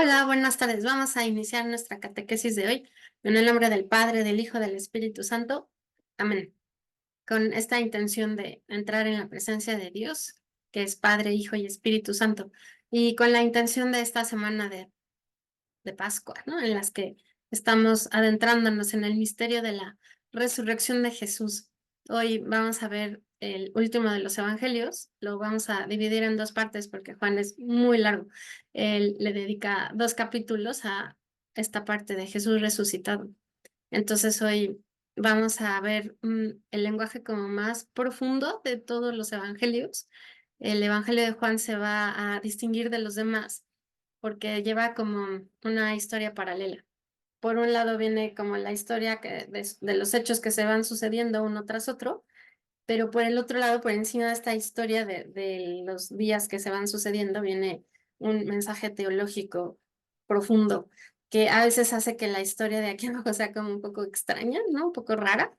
Hola, buenas tardes. Vamos a iniciar nuestra catequesis de hoy en el nombre del Padre, del Hijo, del Espíritu Santo. Amén. Con esta intención de entrar en la presencia de Dios, que es Padre, Hijo y Espíritu Santo, y con la intención de esta semana de Pascua, ¿no? En las que estamos adentrándonos en el misterio de la resurrección de Jesús. Hoy vamos a ver el último de los evangelios, lo vamos a dividir en dos partes porque Juan es muy largo. Él le dedica 2 capítulos a esta parte de Jesús resucitado. Entonces hoy vamos a ver el lenguaje como más profundo de todos los evangelios. El evangelio de Juan se va a distinguir de los demás porque lleva como una historia paralela. Por un lado viene como la historia de los hechos que se van sucediendo uno tras otro, pero por el otro lado, por encima de esta historia de los días que se van sucediendo, viene un mensaje teológico profundo que a veces hace que la historia de aquí abajo sea como un poco extraña, ¿no? Un poco rara,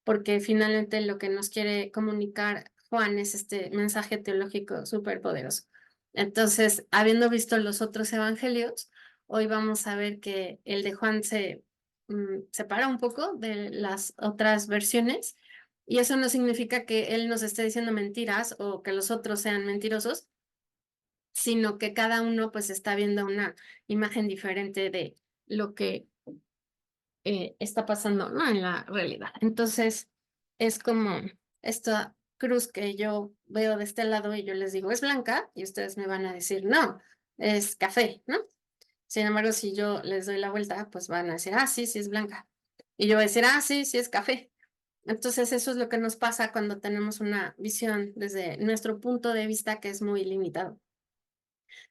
porque finalmente lo que nos quiere comunicar Juan es este mensaje teológico súper poderoso. Entonces, habiendo visto los otros evangelios, hoy vamos a ver que el de Juan se separa un poco de las otras versiones, y eso no significa que él nos esté diciendo mentiras o que los otros sean mentirosos, sino que cada uno pues está viendo una imagen diferente de lo que está pasando, ¿no? En la realidad. Entonces, es como esta cruz que yo veo de este lado y yo les digo, es blanca, y ustedes me van a decir, no, es café, ¿no? Sin embargo, si yo les doy la vuelta, pues van a decir, ah, sí, sí es blanca. Y yo voy a decir, ah, sí, sí es café. Entonces, eso es lo que nos pasa cuando tenemos una visión desde nuestro punto de vista que es muy limitado.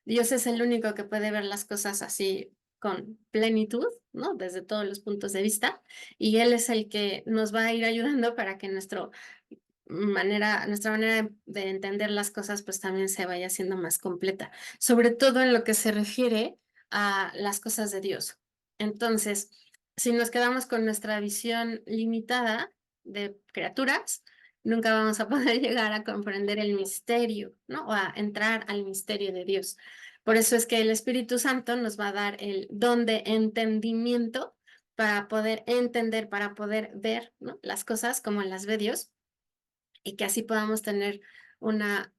Dios es el único que puede ver las cosas así con plenitud, ¿no? Desde todos los puntos de vista, y Él es el que nos va a ir ayudando para que nuestra manera de entender las cosas pues también se vaya haciendo más completa, sobre todo en lo que se refiere a las cosas de Dios. Entonces, si nos quedamos con nuestra visión limitada de criaturas, nunca vamos a poder llegar a comprender el misterio, ¿no? O a entrar al misterio de Dios. Por eso es que el Espíritu Santo nos va a dar el don de entendimiento para poder entender, para poder ver, ¿no? Las cosas como las ve Dios, y que así podamos tener una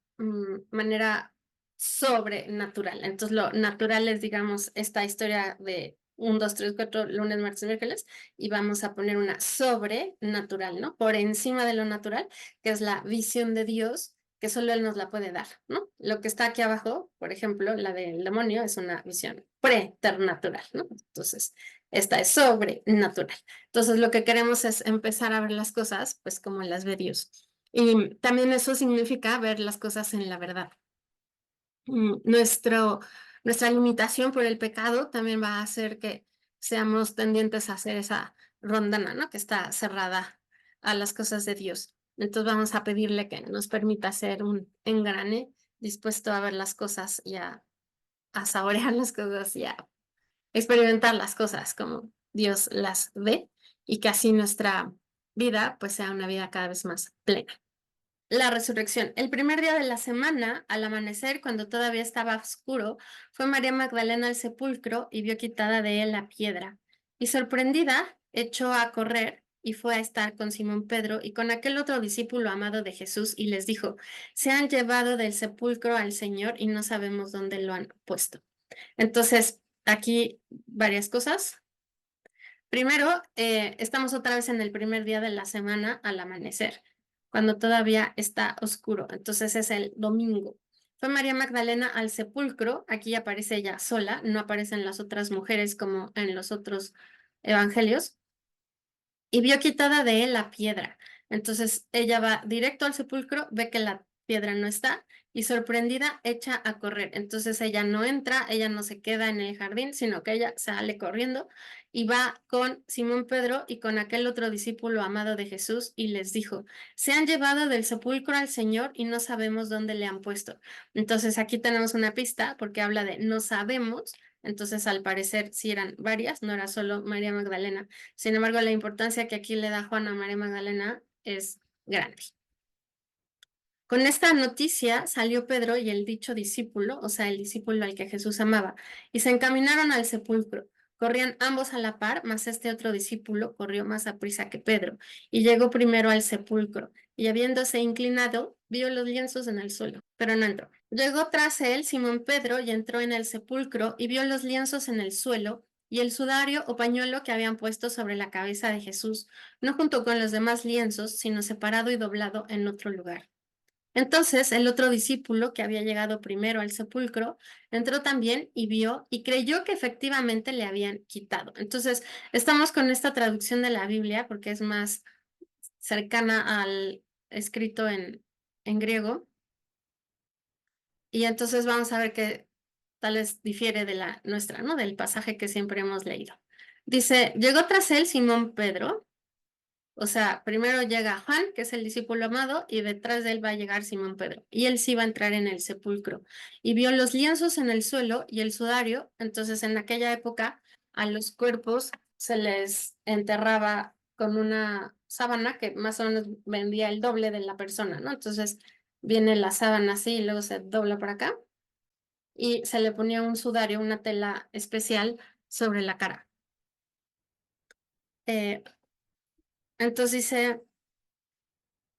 manera sobrenatural. Entonces, lo natural es, digamos, esta historia de 1, 2, 3, 4, lunes, martes y miércoles, y vamos a poner una sobrenatural, ¿no? Por encima de lo natural, que es la visión de Dios, que solo Él nos la puede dar, ¿no? Lo que está aquí abajo, por ejemplo, la del demonio, es una visión preternatural, ¿no? Entonces, esta es sobrenatural. Entonces, lo que queremos es empezar a ver las cosas, pues, como las ve Dios. Y también eso significa ver las cosas en la verdad. Nuestra limitación por el pecado también va a hacer que seamos tendientes a hacer esa rondana, ¿no? Que está cerrada a las cosas de Dios. Entonces vamos a pedirle que nos permita ser un engrane dispuesto a ver las cosas y a saborear las cosas y a experimentar las cosas como Dios las ve, y que así nuestra vida pues sea una vida cada vez más plena. La resurrección. El primer día de la semana, al amanecer, cuando todavía estaba oscuro, fue María Magdalena al sepulcro y vio quitada de él la piedra. Y sorprendida, echó a correr y fue a estar con Simón Pedro y con aquel otro discípulo amado de Jesús, y les dijo, se han llevado del sepulcro al Señor y no sabemos dónde lo han puesto. Entonces, aquí varias cosas. Primero, estamos otra vez en el primer día de la semana al amanecer, cuando todavía está oscuro. Entonces es el domingo. Fue María Magdalena al sepulcro. Aquí aparece ella sola, no aparecen las otras mujeres como en los otros evangelios, y vio quitada de él la piedra. Entonces ella va directo al sepulcro, ve que la piedra no está, y sorprendida echa a correr. Entonces ella no entra, ella no se queda en el jardín, sino que ella sale corriendo y va con Simón Pedro y con aquel otro discípulo amado de Jesús, y les dijo, se han llevado del sepulcro al Señor y no sabemos dónde le han puesto. Entonces aquí tenemos una pista porque habla de no sabemos. Entonces, al parecer, sí eran varias, no era solo María Magdalena. Sin embargo, la importancia que aquí le da Juan a María Magdalena es grande. Con esta noticia salió Pedro y el dicho discípulo, o sea, el discípulo al que Jesús amaba, y se encaminaron al sepulcro. Corrían ambos a la par, mas este otro discípulo corrió más aprisa que Pedro, y llegó primero al sepulcro, y habiéndose inclinado, vio los lienzos en el suelo, pero no entró. Llegó tras él Simón Pedro y entró en el sepulcro y vio los lienzos en el suelo y el sudario o pañuelo que habían puesto sobre la cabeza de Jesús, no junto con los demás lienzos, sino separado y doblado en otro lugar. Entonces el otro discípulo, que había llegado primero al sepulcro, entró también y vio y creyó que efectivamente le habían quitado. Entonces, estamos con esta traducción de la Biblia porque es más cercana al escrito en griego. Y entonces vamos a ver que tal vez difiere de la nuestra, ¿no? Del pasaje que siempre hemos leído. Dice, llegó tras él Simón Pedro. O sea, primero llega Juan, que es el discípulo amado, y detrás de él va a llegar Simón Pedro. Y él sí va a entrar en el sepulcro. Y vio los lienzos en el suelo y el sudario. Entonces, en aquella época, a los cuerpos se les enterraba con una sábana que más o menos vendía el doble de la persona, ¿no? Entonces, viene la sábana así y luego se dobla para acá. Y se le ponía un sudario, una tela especial sobre la cara. Eh, entonces dice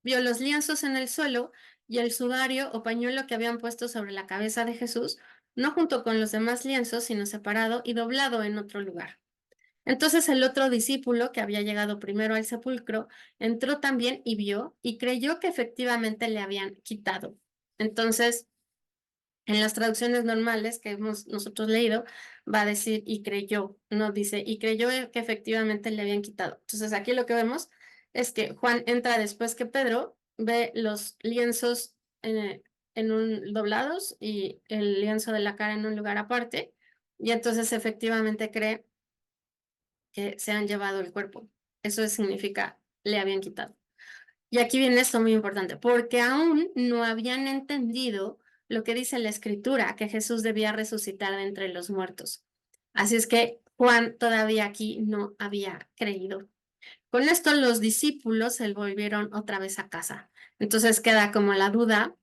vio los lienzos en el suelo y el sudario o pañuelo que habían puesto sobre la cabeza de Jesús, no junto con los demás lienzos, sino separado y doblado en otro lugar. Entonces el otro discípulo, que había llegado primero al sepulcro, entró también y vio y creyó que efectivamente le habían quitado. Entonces, en las traducciones normales que hemos nosotros leído, va a decir y creyó, no dice y creyó que efectivamente le habían quitado. Entonces aquí lo que vemos es que Juan entra después que Pedro, ve los lienzos en un doblados y el lienzo de la cara en un lugar aparte, y entonces efectivamente cree que se han llevado el cuerpo. Eso significa le habían quitado. Y aquí viene esto muy importante, porque aún no habían entendido lo que dice la escritura, que Jesús debía resucitar de entre los muertos. Así es que Juan todavía aquí no había creído. Con esto los discípulos se volvieron otra vez a casa. Entonces queda como la duda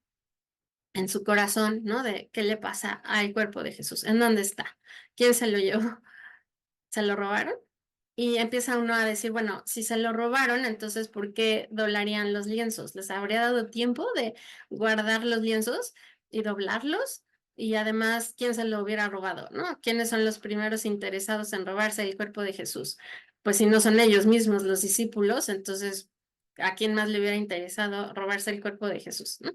en su corazón, ¿no? De qué le pasa al cuerpo de Jesús, ¿en dónde está? ¿Quién se lo llevó? ¿Se lo robaron? Y empieza uno a decir, bueno, si se lo robaron, entonces ¿por qué doblarían los lienzos? ¿Les habría dado tiempo de guardar los lienzos y doblarlos? Y además, ¿quién se lo hubiera robado, no? ¿Quiénes son los primeros interesados en robarse el cuerpo de Jesús? Pues si no son ellos mismos los discípulos, entonces, ¿a quién más le hubiera interesado robarse el cuerpo de Jesús, no?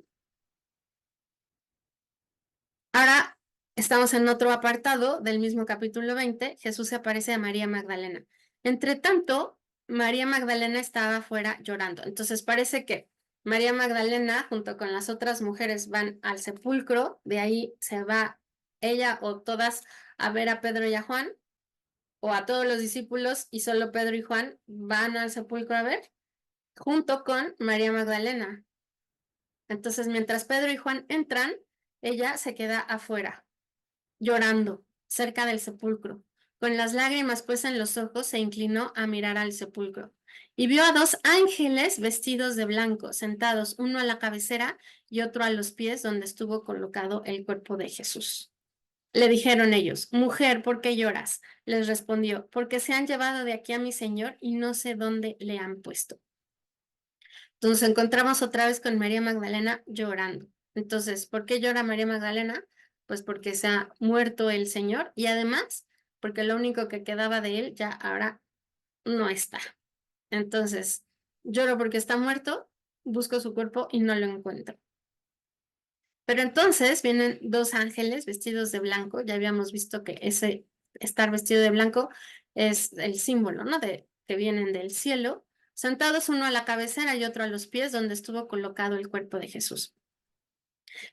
Ahora estamos en otro apartado del mismo capítulo 20. Jesús se aparece a María Magdalena. Entre tanto, María Magdalena estaba afuera llorando. Entonces parece que María Magdalena, junto con las otras mujeres, van al sepulcro. De ahí se va ella o todas a ver a Pedro y a Juan, o a todos los discípulos, y solo Pedro y Juan van al sepulcro a ver, junto con María Magdalena. Entonces, mientras Pedro y Juan entran, ella se queda afuera llorando cerca del sepulcro. Con las lágrimas pues en los ojos, se inclinó a mirar al sepulcro y vio a dos ángeles vestidos de blanco, sentados, uno a la cabecera y otro a los pies donde estuvo colocado el cuerpo de Jesús. Le dijeron ellos, mujer, ¿por qué lloras? Les respondió, porque se han llevado de aquí a mi señor y no sé dónde le han puesto. Entonces nos encontramos otra vez con María Magdalena llorando. Entonces, ¿por qué llora María Magdalena? Pues porque se ha muerto el Señor y además porque lo único que quedaba de él ya ahora no está. Entonces, lloro porque está muerto, busco su cuerpo y no lo encuentro. Pero entonces vienen dos ángeles vestidos de blanco. Ya habíamos visto que ese estar vestido de blanco es el símbolo, ¿no? De que vienen del cielo, sentados uno a la cabecera y otro a los pies, donde estuvo colocado el cuerpo de Jesús.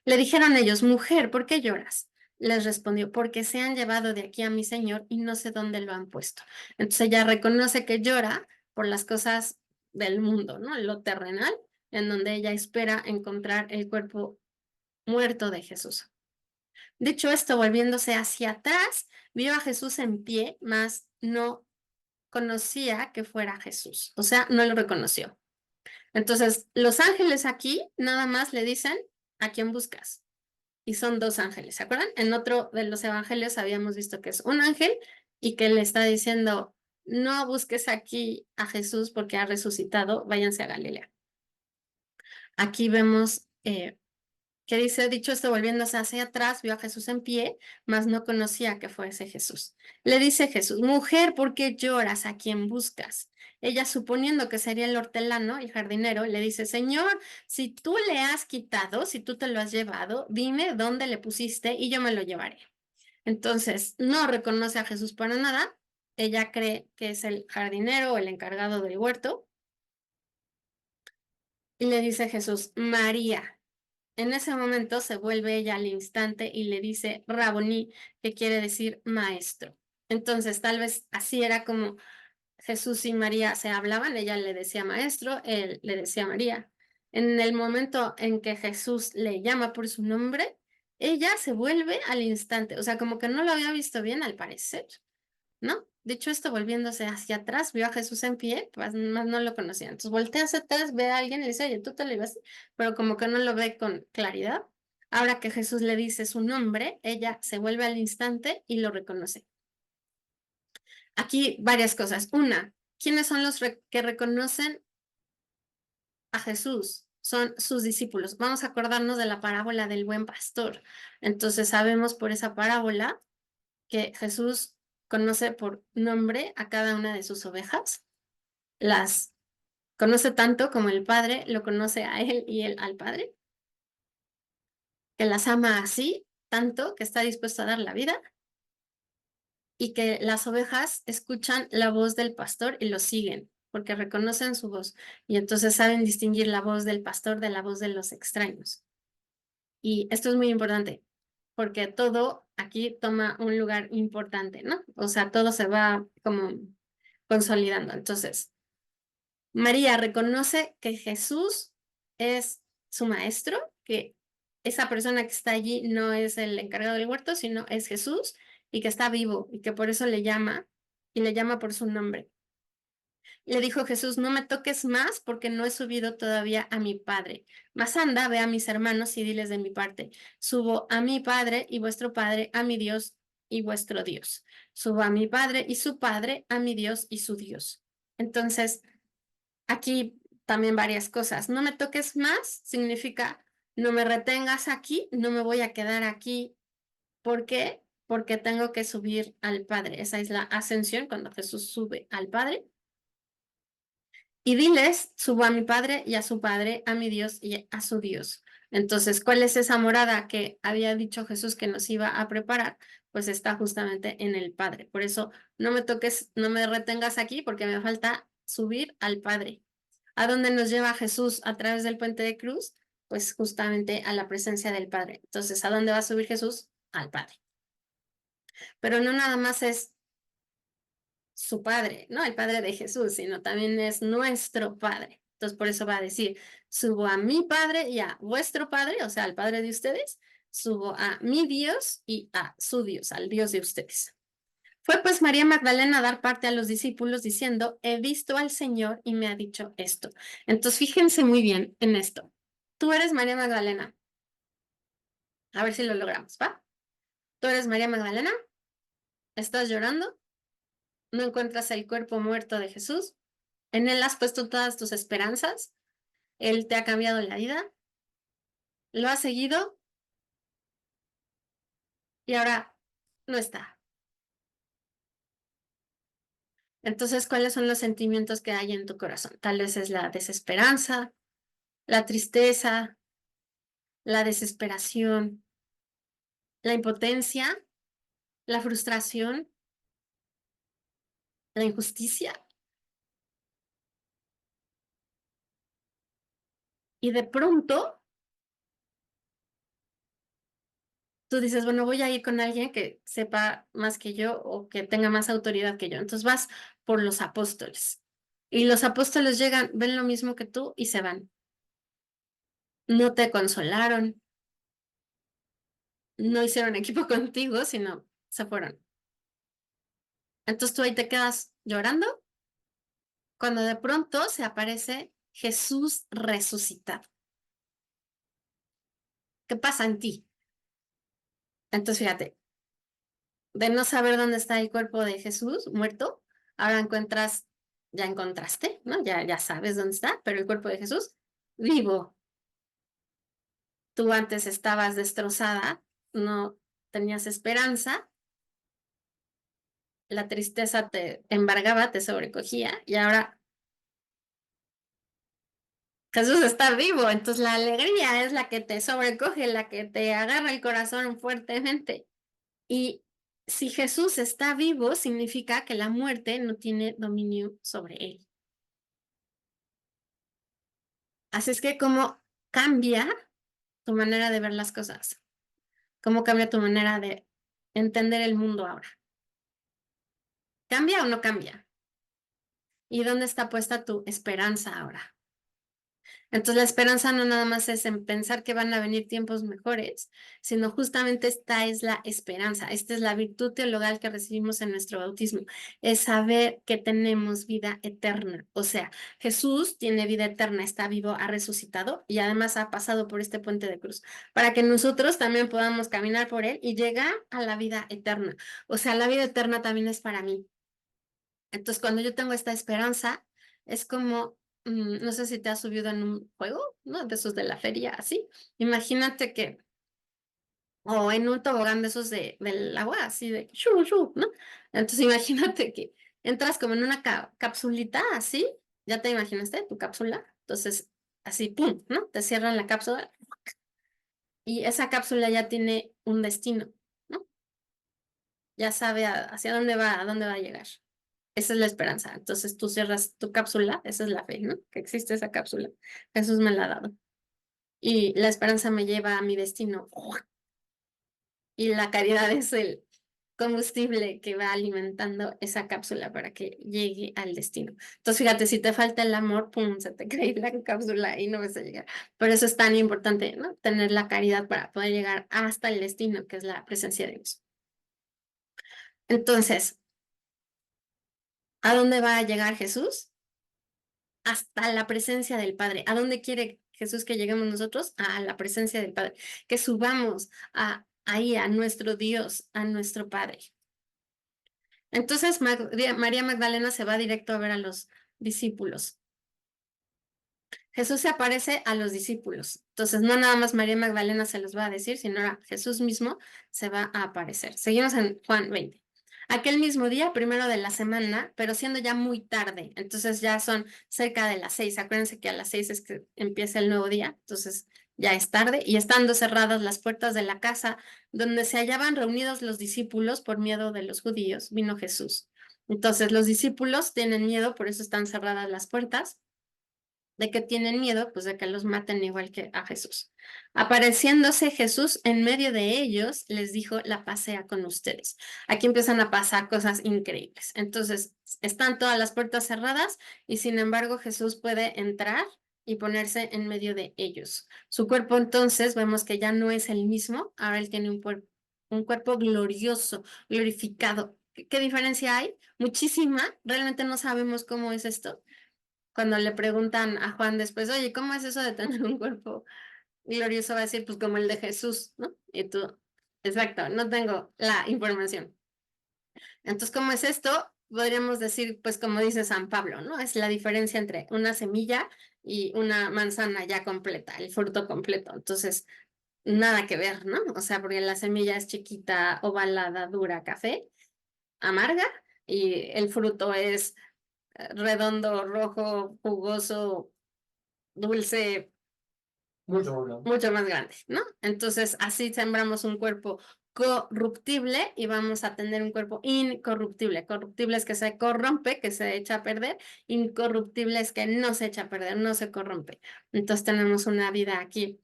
Le dijeron ellos, mujer, ¿por qué lloras? Les respondió, porque se han llevado de aquí a mi señor y no sé dónde lo han puesto. Entonces ella reconoce que llora por las cosas del mundo, ¿no? Lo terrenal, en donde ella espera encontrar el cuerpo muerto de Jesús. Dicho esto, volviéndose hacia atrás, vio a Jesús en pie, mas no conocía que fuera Jesús. O sea, no lo reconoció. Entonces, los ángeles aquí nada más le dicen a quién buscas. Y son dos ángeles, ¿se acuerdan? En otro de los evangelios habíamos visto que es un ángel y que le está diciendo, no busques aquí a Jesús porque ha resucitado, váyanse a Galilea. Aquí vemos que dice, dicho esto, volviéndose hacia atrás, vio a Jesús en pie, mas no conocía que fuese Jesús. Le dice Jesús, mujer, ¿por qué lloras? ¿A quién buscas? Ella, suponiendo que sería el hortelano, el jardinero, le dice, Señor, si tú le has quitado, si tú te lo has llevado, dime dónde le pusiste y yo me lo llevaré. Entonces, no reconoce a Jesús para nada. Ella cree que es el jardinero o el encargado del huerto. Y le dice Jesús, María. En ese momento se vuelve ella al instante y le dice Raboní, que quiere decir maestro. Entonces, tal vez así era como Jesús y María se hablaban, ella le decía maestro, él le decía María. En el momento en que Jesús le llama por su nombre, ella se vuelve al instante, o sea, como que no lo había visto bien al parecer, ¿no? Dicho esto, volviéndose hacia atrás, vio a Jesús en pie, pues más no lo conocía. Entonces voltea hacia atrás, ve a alguien y le dice, oye, tú te lo ibas, pero como que no lo ve con claridad. Ahora que Jesús le dice su nombre, ella se vuelve al instante y lo reconoce. Aquí varias cosas. Una, ¿quiénes son los que reconocen a Jesús? Son sus discípulos. Vamos a acordarnos de la parábola del buen pastor. Entonces sabemos por esa parábola que Jesús conoce por nombre a cada una de sus ovejas, las conoce tanto como el Padre lo conoce a él y él al Padre, que las ama así, tanto que está dispuesto a dar la vida y que las ovejas escuchan la voz del pastor y lo siguen porque reconocen su voz y entonces saben distinguir la voz del pastor de la voz de los extraños. Y esto es muy importante porque todo aquí toma un lugar importante, ¿no? O sea, todo se va como consolidando. Entonces, María reconoce que Jesús es su maestro, que esa persona que está allí no es el encargado del huerto, sino es Jesús y que está vivo y que por eso le llama y le llama por su nombre. Le dijo Jesús, no me toques más porque no he subido todavía a mi Padre. Mas anda, ve a mis hermanos y diles de mi parte. Subo a mi Padre y vuestro Padre, a mi Dios y vuestro Dios. Subo a mi Padre y su Padre, a mi Dios y su Dios. Entonces, aquí también varias cosas. No me toques más significa no me retengas aquí, no me voy a quedar aquí. ¿Por qué? Porque tengo que subir al Padre. Esa es la ascensión cuando Jesús sube al Padre. Y diles, subo a mi Padre y a su Padre, a mi Dios y a su Dios. Entonces, ¿cuál es esa morada que había dicho Jesús que nos iba a preparar? Pues está justamente en el Padre. Por eso no me toques, no me retengas aquí porque me falta subir al Padre. ¿A dónde nos lleva Jesús a través del puente de cruz? Pues justamente a la presencia del Padre. Entonces, ¿a dónde va a subir Jesús? Al Padre. Pero no nada más es su Padre, no el Padre de Jesús, sino también es nuestro Padre. Entonces, por eso va a decir, subo a mi Padre y a vuestro Padre, o sea, al Padre de ustedes, subo a mi Dios y a su Dios, al Dios de ustedes. Fue pues María Magdalena a dar parte a los discípulos diciendo, he visto al Señor y me ha dicho esto. Entonces, fíjense muy bien en esto. Tú eres María Magdalena. A ver si lo logramos, ¿va? Tú eres María Magdalena, estás llorando, no encuentras el cuerpo muerto de Jesús, en él has puesto todas tus esperanzas, él te ha cambiado la vida, lo has seguido y ahora no está. Entonces, ¿cuáles son los sentimientos que hay en tu corazón? Tal vez es la desesperanza, la tristeza, la desesperación, la impotencia, la frustración, la injusticia. Y de pronto tú dices, bueno, voy a ir con alguien que sepa más que yo o que tenga más autoridad que yo. Entonces vas por los apóstoles. Y los apóstoles llegan, ven lo mismo que tú y se van. No te consolaron, no hicieron equipo contigo, sino se fueron. Entonces tú ahí te quedas llorando cuando de pronto se aparece Jesús resucitado. ¿Qué pasa en ti? Entonces, fíjate, de no saber dónde está el cuerpo de Jesús muerto, ahora ya encontraste, ¿no? Ya sabes dónde está, pero el cuerpo de Jesús vivo. Tú antes estabas destrozada, no tenías esperanza, la tristeza te embargaba, te sobrecogía y ahora Jesús está vivo, entonces la alegría es la que te sobrecoge, la que te agarra el corazón fuertemente. Y si Jesús está vivo, significa que la muerte no tiene dominio sobre él. Así es que, ¿cómo cambia tu manera de ver las cosas? ¿Cómo cambia tu manera de entender el mundo ahora? ¿Cambia o no cambia? ¿Y dónde está puesta tu esperanza ahora? Entonces la esperanza no nada más es en pensar que van a venir tiempos mejores, sino justamente esta es la esperanza, esta es la virtud teologal que recibimos en nuestro bautismo, es saber que tenemos vida eterna. O sea, Jesús tiene vida eterna, está vivo, ha resucitado y además ha pasado por este puente de cruz, para que nosotros también podamos caminar por él y llegar a la vida eterna. O sea, la vida eterna también es para mí. Entonces, cuando yo tengo esta esperanza, es como, no sé si te has subido en un juego, ¿no? De esos de la feria, así. Imagínate que, o en un tobogán de esos del agua, así de shu, shu, ¿no? Entonces, imagínate que entras como en una capsulita, así, ya te imaginaste tu cápsula. Entonces, así, pum, ¿no? Te cierran la cápsula y esa cápsula ya tiene un destino, ¿no? Ya sabe hacia dónde va, a dónde va a llegar. Esa es la esperanza. Entonces tú cierras tu cápsula, esa es la fe, ¿no? Que existe esa cápsula. Jesús me la ha dado. Y la esperanza me lleva a mi destino. Y la caridad es el combustible que va alimentando esa cápsula para que llegue al destino. Entonces, fíjate, si te falta el amor, pum, se te cae la cápsula y no vas a llegar. Por eso es tan importante, ¿no? Tener la caridad para poder llegar hasta el destino, que es la presencia de Dios. Entonces, ¿a dónde va a llegar Jesús? Hasta la presencia del Padre. ¿A dónde quiere Jesús que lleguemos nosotros? A la presencia del Padre. Que subamos ahí a nuestro Dios, a nuestro Padre. Entonces María Magdalena se va directo a ver a los discípulos. Jesús se aparece a los discípulos. Entonces, no nada más María Magdalena se los va a decir, sino ahora Jesús mismo se va a aparecer. Seguimos en Juan 20. Aquel mismo día, primero de la semana, pero siendo ya muy tarde, entonces ya son cerca de las 6. Acuérdense que a las 6 es que empieza el nuevo día, entonces ya es tarde, y estando cerradas las puertas de la casa donde se hallaban reunidos los discípulos por miedo de los judíos, vino Jesús. Entonces los discípulos tienen miedo, por eso están cerradas las puertas. ¿De que tienen miedo? Pues de que los maten igual que a Jesús. Apareciéndose Jesús en medio de ellos, les dijo, la paz sea con ustedes. Aquí empiezan a pasar cosas increíbles. Entonces, están todas las puertas cerradas y sin embargo Jesús puede entrar y ponerse en medio de ellos. Su cuerpo entonces vemos que ya no es el mismo, ahora él tiene un cuerpo glorioso, glorificado. ¿Qué diferencia hay? Muchísima. Realmente no sabemos cómo es esto cuando le preguntan a Juan después, oye, ¿cómo es eso de tener un cuerpo glorioso? Va a decir, pues como el de Jesús, ¿no? Y tú, exacto, no tengo la información. Entonces, ¿cómo es esto? Podríamos decir, pues como dice San Pablo, ¿no? Es la diferencia entre una semilla y una manzana ya completa, el fruto completo. Entonces, nada que ver, ¿no? O sea, porque la semilla es chiquita, ovalada, dura, café, amarga, y el fruto es redondo, rojo, jugoso, dulce, mucho más grande, ¿no? Entonces, así sembramos un cuerpo corruptible y vamos a tener un cuerpo incorruptible. Corruptible es que se corrompe, que se echa a perder. Incorruptible es que no se echa a perder, no se corrompe. Entonces tenemos una vida aquí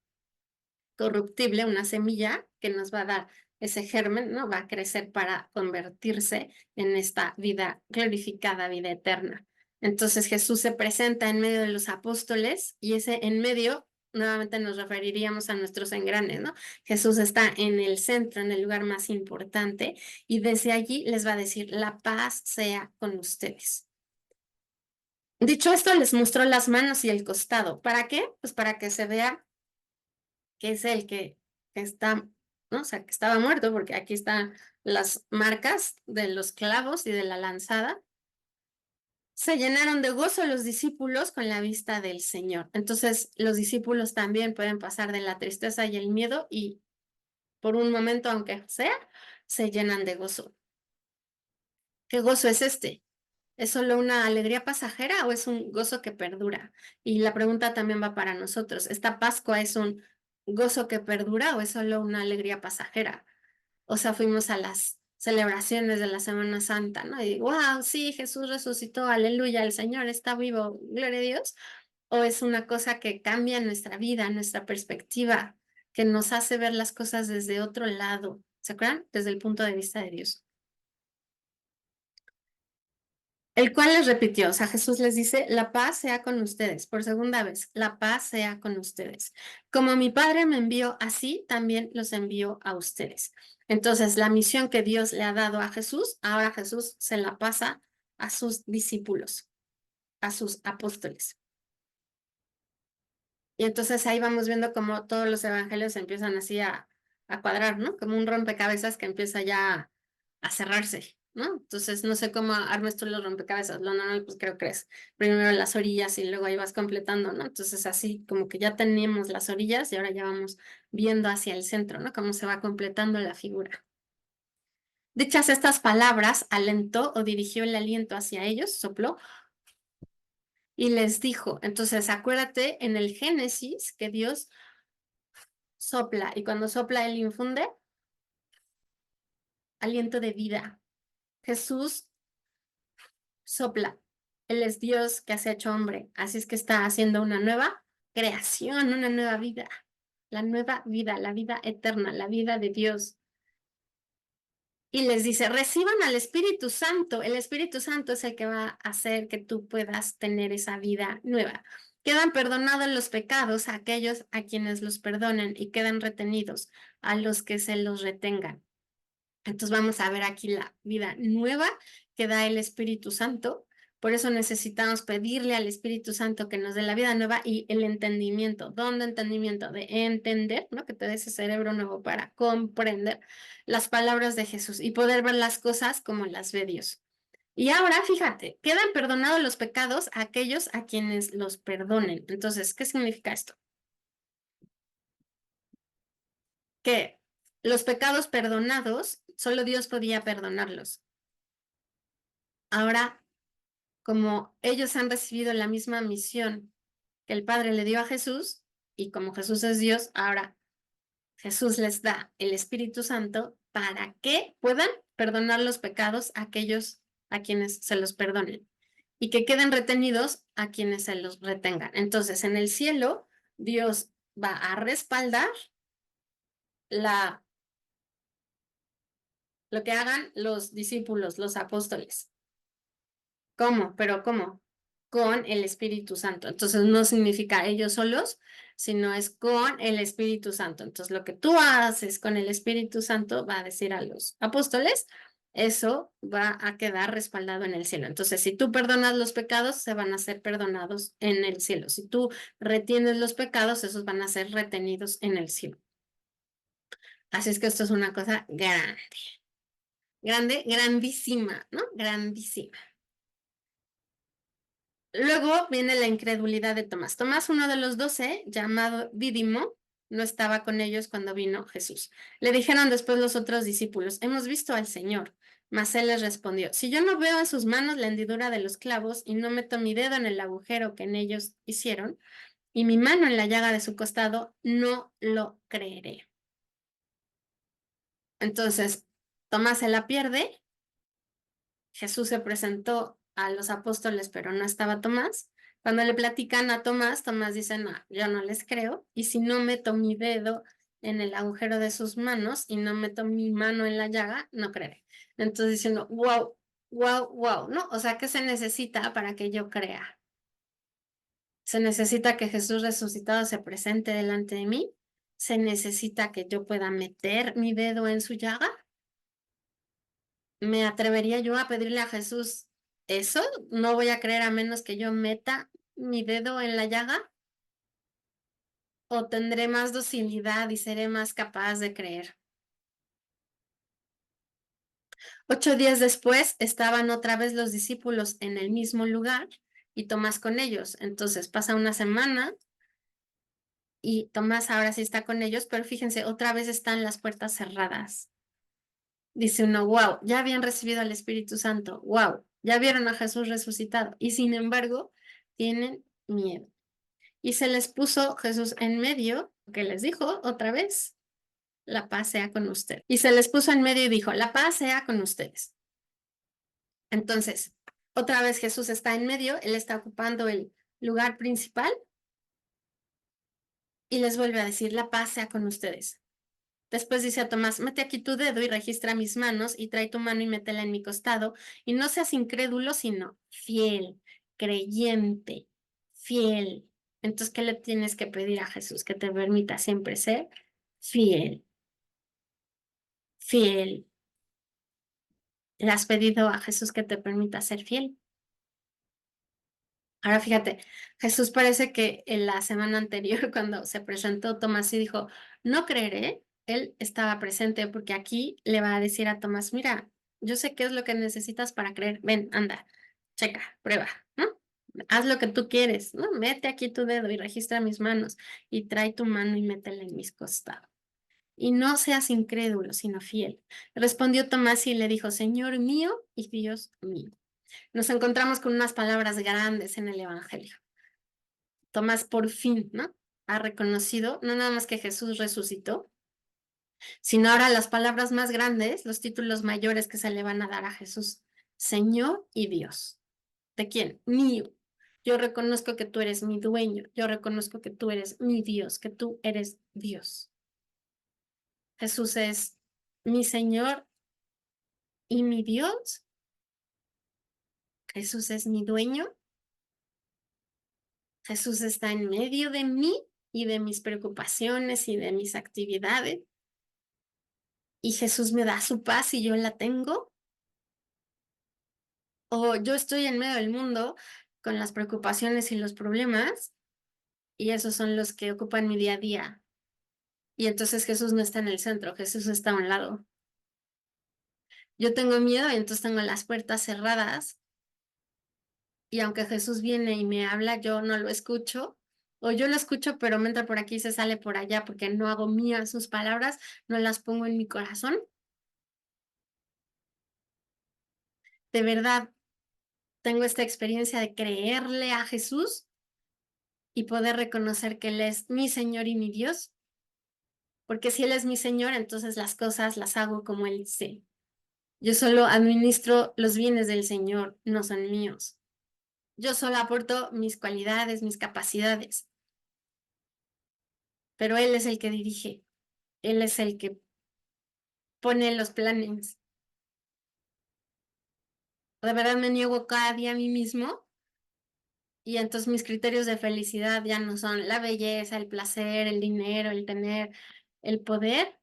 corruptible, una semilla que nos va a dar ese germen, ¿no? Va a crecer para convertirse en esta vida glorificada, vida eterna. Entonces Jesús se presenta en medio de los apóstoles y ese en medio, nuevamente nos referiríamos a nuestros engranes, ¿no? Jesús está en el centro, en el lugar más importante y desde allí les va a decir, la paz sea con ustedes. Dicho esto, les mostró las manos y el costado. ¿Para qué? Pues para que se vea que es el que está, ¿no? O sea, que estaba muerto, porque aquí están las marcas de los clavos y de la lanzada. Se llenaron de gozo los discípulos con la vista del Señor. Entonces, los discípulos también pueden pasar de la tristeza y el miedo y por un momento, aunque sea, se llenan de gozo. ¿Qué gozo es este? ¿Es solo una alegría pasajera o es un gozo que perdura? Y la pregunta también va para nosotros. ¿Esta Pascua es un gozo que perdura o es solo una alegría pasajera? O sea, fuimos a las celebraciones de la Semana Santa, ¿no? Y wow, sí, Jesús resucitó, aleluya, el Señor está vivo, gloria a Dios. O es una cosa que cambia nuestra vida, nuestra perspectiva, que nos hace ver las cosas desde otro lado. ¿Se acuerdan? Desde el punto de vista de Dios. El cual les repitió, o sea, Jesús les dice, la paz sea con ustedes, por segunda vez, la paz sea con ustedes. Como mi Padre me envió, así también los envío a ustedes. Entonces, la misión que Dios le ha dado a Jesús, ahora Jesús se la pasa a sus discípulos, a sus apóstoles. Y entonces ahí vamos viendo cómo todos los evangelios empiezan así a cuadrar, ¿no? Como un rompecabezas que empieza ya a cerrarse, ¿no? Entonces no sé cómo armes tú los rompecabezas. Lo normal, pues creo que es primero las orillas y luego ahí vas completando, ¿no? Entonces así como que ya teníamos las orillas y ahora ya vamos viendo hacia el centro, ¿no? Cómo se va completando la figura. Dichas estas palabras, alentó o dirigió el aliento hacia ellos, sopló y les dijo. Entonces acuérdate en el Génesis que Dios sopla y cuando sopla él infunde aliento de vida. Jesús sopla. Él es Dios que se ha hecho hombre, así es que está haciendo una nueva creación, una nueva vida, la nueva vida, la vida eterna, la vida de Dios. Y les dice, reciban al Espíritu Santo. El Espíritu Santo es el que va a hacer que tú puedas tener esa vida nueva. Quedan perdonados los pecados a aquellos a quienes los perdonen y quedan retenidos a los que se los retengan. Entonces vamos a ver aquí la vida nueva que da el Espíritu Santo. Por eso necesitamos pedirle al Espíritu Santo que nos dé la vida nueva y el entendimiento. ¿Dónde entendimiento? De entender, ¿no? Que te dé ese cerebro nuevo para comprender las palabras de Jesús y poder ver las cosas como las ve Dios. Y ahora, fíjate, quedan perdonados los pecados a aquellos a quienes los perdonen. Entonces, ¿qué significa esto? Que los pecados perdonados, solo Dios podía perdonarlos. Ahora, como ellos han recibido la misma misión que el Padre le dio a Jesús, y como Jesús es Dios, ahora Jesús les da el Espíritu Santo para que puedan perdonar los pecados a aquellos a quienes se los perdonen y que queden retenidos a quienes se los retengan. Entonces, en el cielo, Dios va a respaldar la, lo que hagan los discípulos, los apóstoles. ¿Cómo? ¿Pero cómo? Con el Espíritu Santo. Entonces no significa ellos solos, sino es con el Espíritu Santo. Entonces lo que tú haces con el Espíritu Santo va a decir a los apóstoles, eso va a quedar respaldado en el cielo. Entonces si tú perdonas los pecados, se van a ser perdonados en el cielo. Si tú retienes los pecados, esos van a ser retenidos en el cielo. Así es que esto es una cosa grande, grande, grandísima, ¿no? Grandísima. Luego viene la incredulidad de Tomás. Tomás, uno de los 12, llamado Dídimo, no estaba con ellos cuando vino Jesús. Le dijeron después los otros discípulos, hemos visto al Señor. Mas él les respondió, si yo no veo en sus manos la hendidura de los clavos y no meto mi dedo en el agujero que en ellos hicieron y mi mano en la llaga de su costado, no lo creeré. Entonces, Tomás se la pierde. Jesús se presentó a los apóstoles, pero no estaba Tomás. Cuando le platican a Tomás, Tomás dice, no, yo no les creo. Y si no meto mi dedo en el agujero de sus manos y no meto mi mano en la llaga, no creeré. Entonces diciendo, wow, wow, wow, ¿no? O sea, ¿qué se necesita para que yo crea? Se necesita que Jesús resucitado se presente delante de mí. Se necesita que yo pueda meter mi dedo en su llaga. ¿Me atrevería yo a pedirle a Jesús eso, no voy a creer a menos que yo meta mi dedo en la llaga, o tendré más docilidad y seré más capaz de creer. 8 días después estaban otra vez los discípulos en el mismo lugar y Tomás con ellos. Entonces pasa una semana y Tomás ahora sí está con ellos, pero fíjense, otra vez están las puertas cerradas. Dice uno, wow, ya habían recibido al Espíritu Santo, wow, ya vieron a Jesús resucitado y sin embargo tienen miedo. Y se les puso Jesús en medio, que les dijo otra vez, la paz sea con usted. Y se les puso en medio y dijo, la paz sea con ustedes. Entonces, otra vez Jesús está en medio, él está ocupando el lugar principal y les vuelve a decir, la paz sea con ustedes. Después dice a Tomás, mete aquí tu dedo y registra mis manos y trae tu mano y métela en mi costado y no seas incrédulo, sino fiel, creyente, fiel. Entonces, ¿qué le tienes que pedir a Jesús? Que te permita siempre ser fiel, fiel. ¿Le has pedido a Jesús que te permita ser fiel? Ahora fíjate, Jesús parece que en la semana anterior, cuando se presentó Tomás y dijo, no creeré, él estaba presente porque aquí le va a decir a Tomás, mira, yo sé qué es lo que necesitas para creer, ven, anda, checa, prueba, ¿no? Haz lo que tú quieres, ¿no? Mete aquí tu dedo y registra mis manos y trae tu mano y métela en mis costados. Y no seas incrédulo, sino fiel. Respondió Tomás y le dijo, Señor mío y Dios mío. Nos encontramos con unas palabras grandes en el Evangelio. Tomás por fin, ¿no? Ha reconocido no nada más que Jesús resucitó, sino ahora las palabras más grandes, los títulos mayores que se le van a dar a Jesús, Señor y Dios. ¿De quién? Mío. Yo reconozco que tú eres mi dueño, yo reconozco que tú eres mi Dios, que tú eres Dios. Jesús es mi Señor y mi Dios. Jesús es mi dueño. Jesús está en medio de mí y de mis preocupaciones y de mis actividades. Y Jesús me da su paz y yo la tengo. O yo estoy en medio del mundo con las preocupaciones y los problemas y esos son los que ocupan mi día a día. Y entonces Jesús no está en el centro, Jesús está a un lado. Yo tengo miedo y entonces tengo las puertas cerradas y aunque Jesús viene y me habla, yo no lo escucho. O yo lo escucho, pero me entra por aquí y se sale por allá porque no hago mías sus palabras, no las pongo en mi corazón. De verdad, tengo esta experiencia de creerle a Jesús y poder reconocer que Él es mi Señor y mi Dios, porque si Él es mi Señor, entonces las cosas las hago como Él dice. Yo solo administro los bienes del Señor, no son míos. Yo solo aporto mis cualidades, mis capacidades, pero Él es el que dirige, Él es el que pone los planes. De verdad me niego cada día a mí mismo y entonces mis criterios de felicidad ya no son la belleza, el placer, el dinero, el tener, el poder,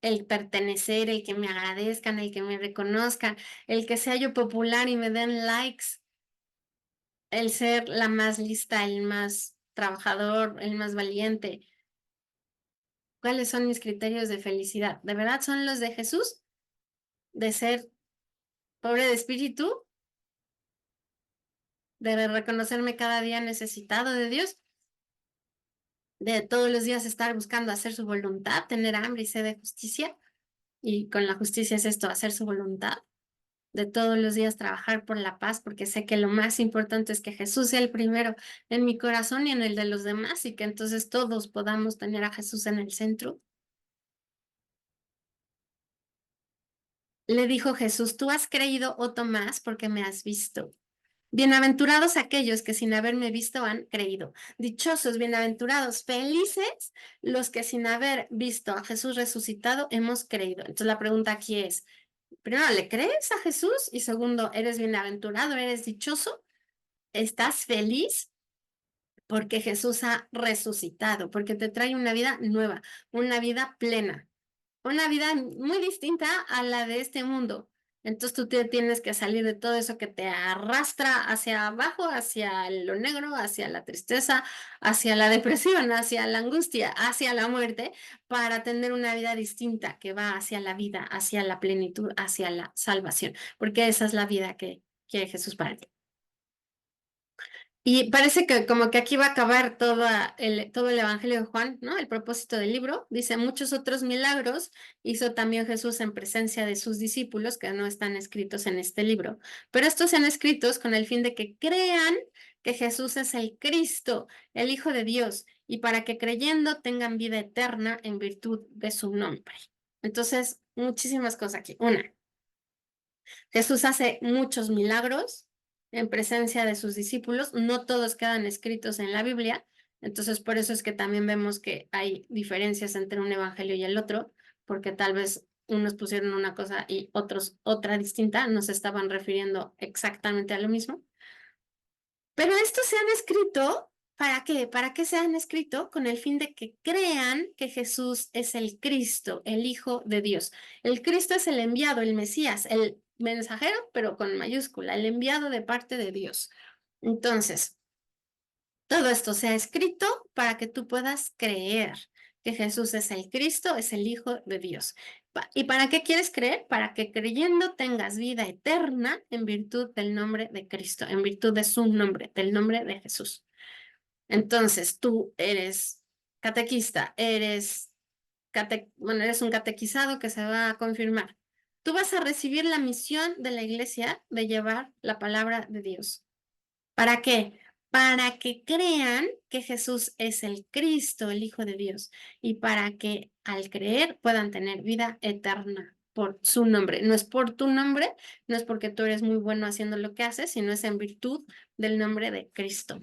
el pertenecer, el que me agradezcan, el que me reconozcan, el que sea yo popular y me den likes, el ser la más lista, el más trabajador, el más valiente. ¿Cuáles son mis criterios de felicidad? ¿De verdad son los de Jesús? ¿De ser pobre de espíritu? ¿De reconocerme cada día necesitado de Dios? ¿De todos los días estar buscando hacer su voluntad, tener hambre y sed de justicia? Y con la justicia es esto, hacer su voluntad. De todos los días trabajar por la paz, porque sé que lo más importante es que Jesús sea el primero en mi corazón y en el de los demás, y que entonces todos podamos tener a Jesús en el centro. Le dijo Jesús, tú has creído, oh Tomás, porque me has visto. Bienaventurados aquellos que sin haberme visto han creído. Dichosos, bienaventurados, felices los que sin haber visto a Jesús resucitado hemos creído. Entonces la pregunta aquí es, primero, ¿le crees a Jesús? Y segundo, ¿eres bienaventurado? ¿Eres dichoso? ¿Estás feliz? Porque Jesús ha resucitado, porque te trae una vida nueva, una vida plena, una vida muy distinta a la de este mundo. Entonces tú tienes que salir de todo eso que te arrastra hacia abajo, hacia lo negro, hacia la tristeza, hacia la depresión, hacia la angustia, hacia la muerte, para tener una vida distinta que va hacia la vida, hacia la plenitud, hacia la salvación, porque esa es la vida que quiere Jesús para ti. Y parece que como que aquí va a acabar todo el Evangelio de Juan, ¿no? El propósito del libro. Dice, muchos otros milagros hizo también Jesús en presencia de sus discípulos que no están escritos en este libro. Pero estos sean escritos con el fin de que crean que Jesús es el Cristo, el Hijo de Dios, y para que creyendo tengan vida eterna en virtud de su nombre. Entonces, muchísimas cosas aquí. Una, Jesús hace muchos milagros en presencia de sus discípulos, no todos quedan escritos en la Biblia, entonces por eso es que también vemos que hay diferencias entre un evangelio y el otro, porque tal vez unos pusieron una cosa y otros otra distinta, no se estaban refiriendo exactamente a lo mismo. Pero estos se han escrito, ¿para qué? ¿Para qué se han escrito? Con el fin de que crean que Jesús es el Cristo, el Hijo de Dios. El Cristo es el enviado, el Mesías, el mensajero, pero con mayúscula, el enviado de parte de Dios. Entonces, todo esto se ha escrito para que tú puedas creer que Jesús es el Cristo, es el Hijo de Dios. ¿Y para qué quieres creer? Para que creyendo tengas vida eterna en virtud del nombre de Cristo, en virtud de su nombre, del nombre de Jesús. Entonces, tú eres catequista, bueno, eres un catequizado que se va a confirmar. Tú vas a recibir la misión de la iglesia de llevar la palabra de Dios. ¿Para qué? Para que crean que Jesús es el Cristo, el Hijo de Dios, y para que al creer puedan tener vida eterna por su nombre. No es por tu nombre, no es porque tú eres muy bueno haciendo lo que haces, sino es en virtud del nombre de Cristo.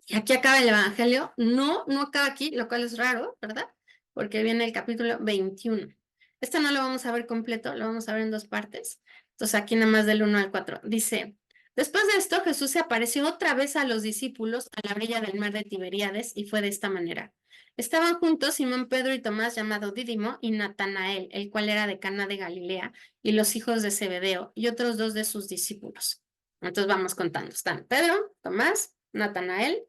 Y aquí acaba el Evangelio. No, no acaba aquí, lo cual es raro, ¿verdad? Porque viene el capítulo 21. Esto no lo vamos a ver completo, lo vamos a ver en dos partes. Entonces aquí nada más del 1 al 4. Dice, después de esto Jesús se apareció otra vez a los discípulos a la orilla del mar de Tiberíades y fue de esta manera. Estaban juntos Simón Pedro y Tomás llamado Dídimo y Natanael, el cual era de Cana de Galilea, y los hijos de Zebedeo y otros dos de sus discípulos. Entonces vamos contando. Están Pedro, Tomás, Natanael,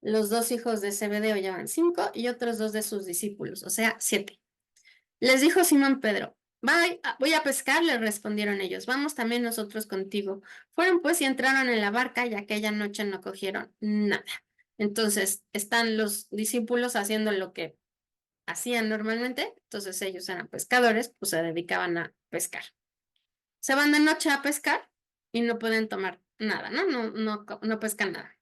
los dos hijos de Zebedeo llevan 5 y otros dos de sus discípulos, o sea, 7. Les dijo Simón Pedro, voy a pescar, le respondieron ellos, vamos también nosotros contigo. Fueron pues y entraron en la barca y aquella noche no cogieron nada. Entonces, están los discípulos haciendo lo que hacían normalmente, entonces ellos eran pescadores, pues se dedicaban a pescar. Se van de noche a pescar y no pueden tomar nada, ¿no? No pescan nada.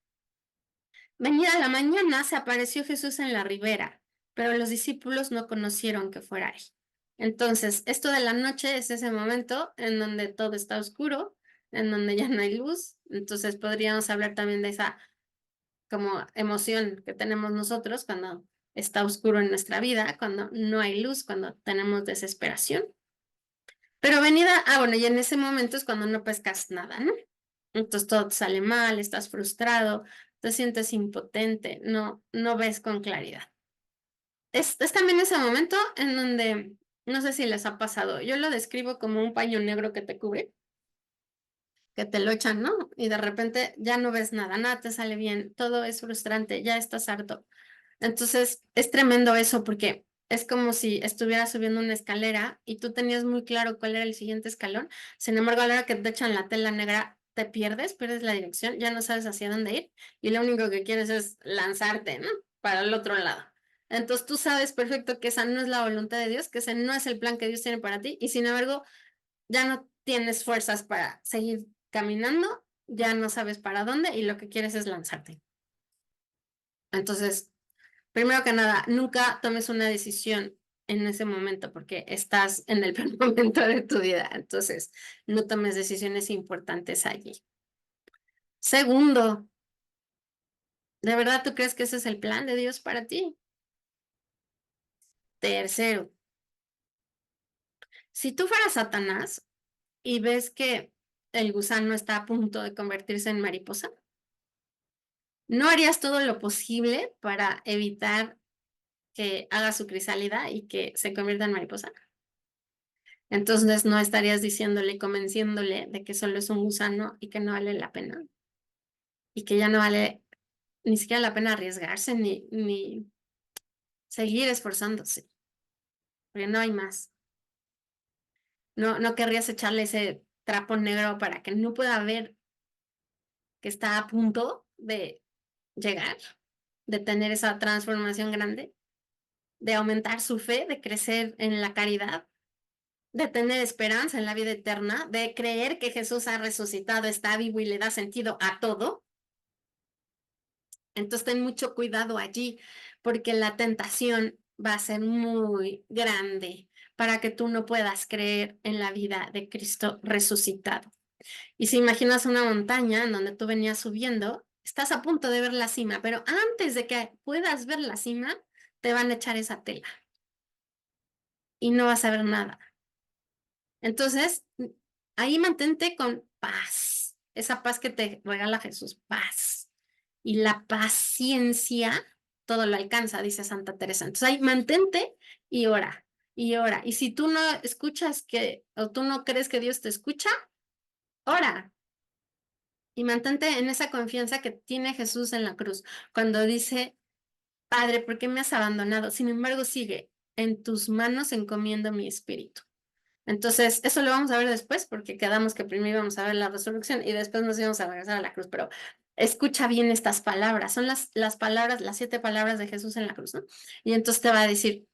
Venida la mañana se apareció Jesús en la ribera, pero los discípulos no conocieron que fuera él. Entonces, esto de la noche es ese momento en donde todo está oscuro, en donde ya no hay luz. Entonces, podríamos hablar también de esa como emoción que tenemos nosotros cuando está oscuro en nuestra vida, cuando no hay luz, cuando tenemos desesperación. Pero bueno, y en ese momento es cuando no pescas nada, ¿no? Entonces todo te sale mal, estás frustrado, te sientes impotente, no ves con claridad. Es también ese momento en donde, no sé si les ha pasado, yo lo describo como un paño negro que te cubre, que te lo echan, ¿no? Y de repente ya no ves nada, nada te sale bien, todo es frustrante, ya estás harto. Entonces es tremendo eso porque es como si estuvieras subiendo una escalera y tú tenías muy claro cuál era el siguiente escalón. Sin embargo, a la hora que te echan la tela negra, te pierdes la dirección, ya no sabes hacia dónde ir y lo único que quieres es lanzarte, ¿no? Para el otro lado. Entonces tú sabes perfecto que esa no es la voluntad de Dios, que ese no es el plan que Dios tiene para ti y sin embargo ya no tienes fuerzas para seguir caminando, ya no sabes para dónde y lo que quieres es lanzarte. Entonces, primero que nada, nunca tomes una decisión en ese momento porque estás en el peor momento de tu vida. Entonces, no tomes decisiones importantes allí. Segundo, ¿de verdad tú crees que ese es el plan de Dios para ti? Tercero, si tú fueras Satanás y ves que el gusano está a punto de convertirse en mariposa, ¿no harías todo lo posible para evitar que haga su crisálida y que se convierta en mariposa? Entonces no estarías diciéndole y convenciéndole de que solo es un gusano y que no vale la pena. Y que ya no vale ni siquiera la pena arriesgarse ni seguir esforzándose, porque no hay más. No querrías echarle ese trapo negro para que no pueda ver que está a punto de llegar, de tener esa transformación grande, de aumentar su fe, de crecer en la caridad, de tener esperanza en la vida eterna, de creer que Jesús ha resucitado, está vivo y le da sentido a todo. Entonces ten mucho cuidado allí, porque la tentación va a ser muy grande para que tú no puedas creer en la vida de Cristo resucitado. Y si imaginas una montaña en donde tú venías subiendo, estás a punto de ver la cima, pero antes de que puedas ver la cima, te van a echar esa tela y no vas a ver nada. Entonces, ahí mantente con paz, esa paz que te regala Jesús, paz. Y la paciencia todo lo alcanza, dice Santa Teresa. Entonces ahí mantente y ora, y ora. Y si tú no escuchas o tú no crees que Dios te escucha, ora. Y mantente en esa confianza que tiene Jesús en la cruz, cuando dice, Padre, ¿por qué me has abandonado? Sin embargo, sigue, en tus manos encomiendo mi espíritu. Entonces, eso lo vamos a ver después, porque quedamos que primero íbamos a ver la resurrección y después nos íbamos a regresar a la cruz, pero escucha bien estas palabras, son las palabras, las 7 palabras de Jesús en la cruz, ¿no? Y entonces te va a decir,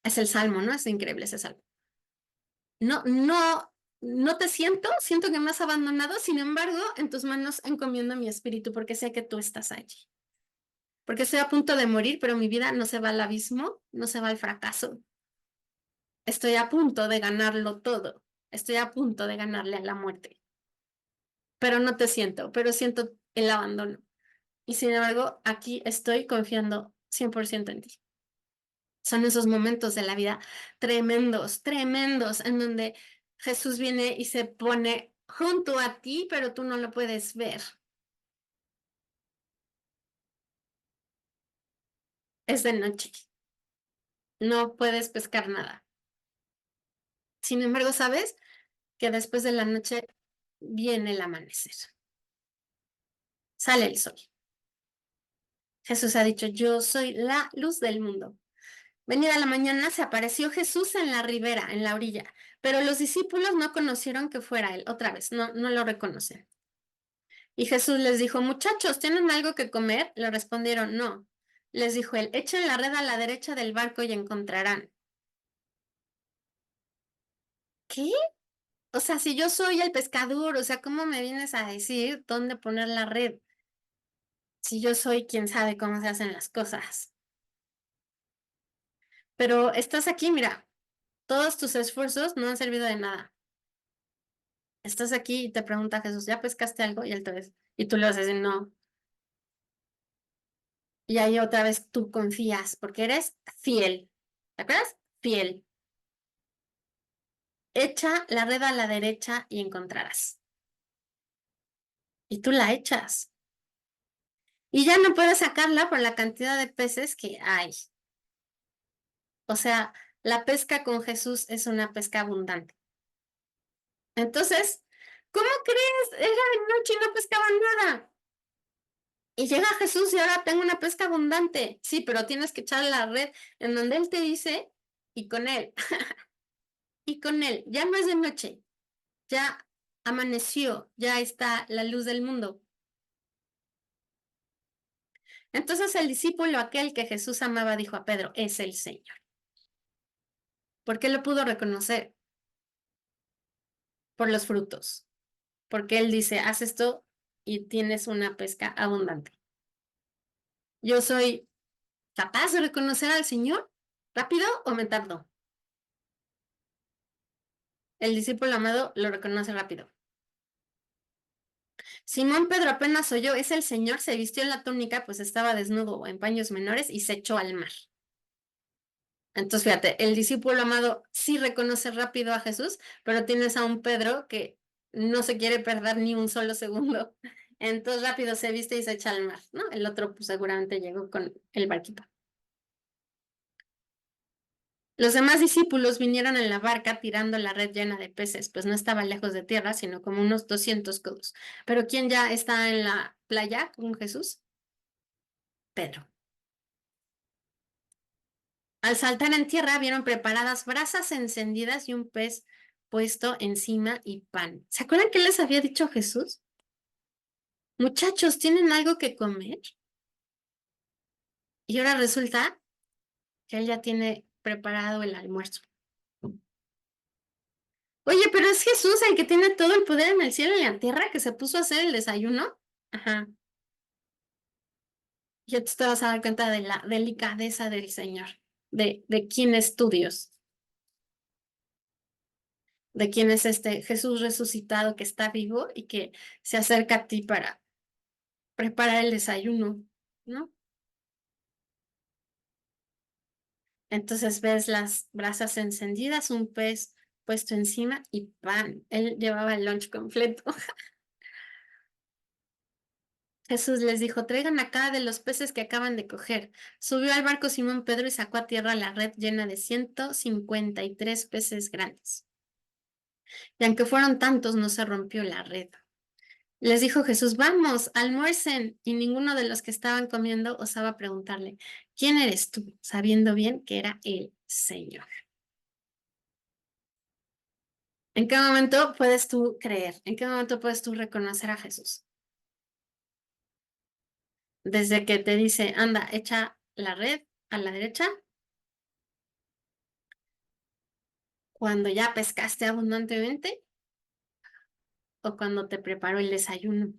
es el salmo, ¿no? Es increíble ese salmo. No te siento que me has abandonado, sin embargo, en tus manos encomiendo mi espíritu, porque sé que tú estás allí. Porque estoy a punto de morir, pero mi vida no se va al abismo, no se va al fracaso. Estoy a punto de ganarlo todo. Estoy a punto de ganarle a la muerte. Pero no te siento, pero siento el abandono. Y sin embargo, aquí estoy confiando 100% en ti. Son esos momentos de la vida tremendos, tremendos, en donde Jesús viene y se pone junto a ti, pero tú no lo puedes ver. Es de noche. No puedes pescar nada. Sin embargo, sabes que después de la noche viene el amanecer. Sale el sol. Jesús ha dicho, yo soy la luz del mundo. Venida la mañana se apareció Jesús en la ribera, en la orilla, pero los discípulos no conocieron que fuera él. Otra vez, no lo reconocen. Y Jesús les dijo, muchachos, ¿tienen algo que comer? Le respondieron, no. Les dijo él, echen la red a la derecha del barco y encontrarán. ¿Qué? O sea, si yo soy el pescador, o sea, ¿cómo me vienes a decir dónde poner la red? Si yo soy quien sabe cómo se hacen las cosas. Pero estás aquí, mira, todos tus esfuerzos no han servido de nada. Estás aquí y te pregunta Jesús, ¿ya pescaste algo? Y él te ves, y tú le vas a decir, no. Y ahí otra vez tú confías, porque eres fiel. ¿Te acuerdas? Fiel. Echa la red a la derecha y encontrarás. Y tú la echas. Y ya no puedes sacarla por la cantidad de peces que hay. O sea, la pesca con Jesús es una pesca abundante. Entonces, ¿cómo crees? Era de noche y no pescaban nada. Y llega Jesús y ahora tengo una pesca abundante. Sí, pero tienes que echar la red en donde Él te dice y con Él. Y con Él. Ya no es de noche. Ya amaneció. Ya está la luz del mundo. Entonces el discípulo, aquel que Jesús amaba, dijo a Pedro, es el Señor. ¿Por qué lo pudo reconocer? Por los frutos. Porque Él dice, haz esto y tienes una pesca abundante. Yo soy capaz de reconocer al Señor rápido o me tardo. El discípulo amado lo reconoce rápido. Simón Pedro apenas oyó, es el Señor, se vistió en la túnica, pues estaba desnudo en paños menores y se echó al mar. Entonces, fíjate, el discípulo amado sí reconoce rápido a Jesús, pero tienes a un Pedro que no se quiere perder ni un solo segundo. Entonces rápido se viste y se echa al mar, ¿no? El otro pues seguramente llegó con el barquito. Los demás discípulos vinieron en la barca tirando la red llena de peces, pues no estaba lejos de tierra, sino como unos 200 codos. Pero ¿quién ya está en la playa con Jesús? Pedro. Al saltar en tierra vieron preparadas brasas encendidas y un pez puesto encima y pan. ¿Se acuerdan qué les había dicho Jesús? Muchachos, ¿tienen algo que comer? Y ahora resulta que él ya tiene preparado el almuerzo. Oye, pero es Jesús el que tiene todo el poder en el cielo y en la tierra que se puso a hacer el desayuno. Ajá. Ya te vas a dar cuenta de la delicadeza del Señor, de quién es tu Dios, de quién es este Jesús resucitado que está vivo y que se acerca a ti para preparar el desayuno, ¿no? Entonces ves las brasas encendidas, un pez puesto encima y pan. Él llevaba el lunch completo. Jesús les dijo, traigan acá de los peces que acaban de coger. Subió al barco Simón Pedro y sacó a tierra la red llena de 153 peces grandes. Y aunque fueron tantos, no se rompió la red. Les dijo Jesús, vamos, almuercen. Y ninguno de los que estaban comiendo osaba preguntarle, ¿quién eres tú? Sabiendo bien que era el Señor. ¿En qué momento puedes tú creer? ¿En qué momento puedes tú reconocer a Jesús? Desde que te dice, anda, echa la red a la derecha, cuando ya pescaste abundantemente o cuando te preparó el desayuno.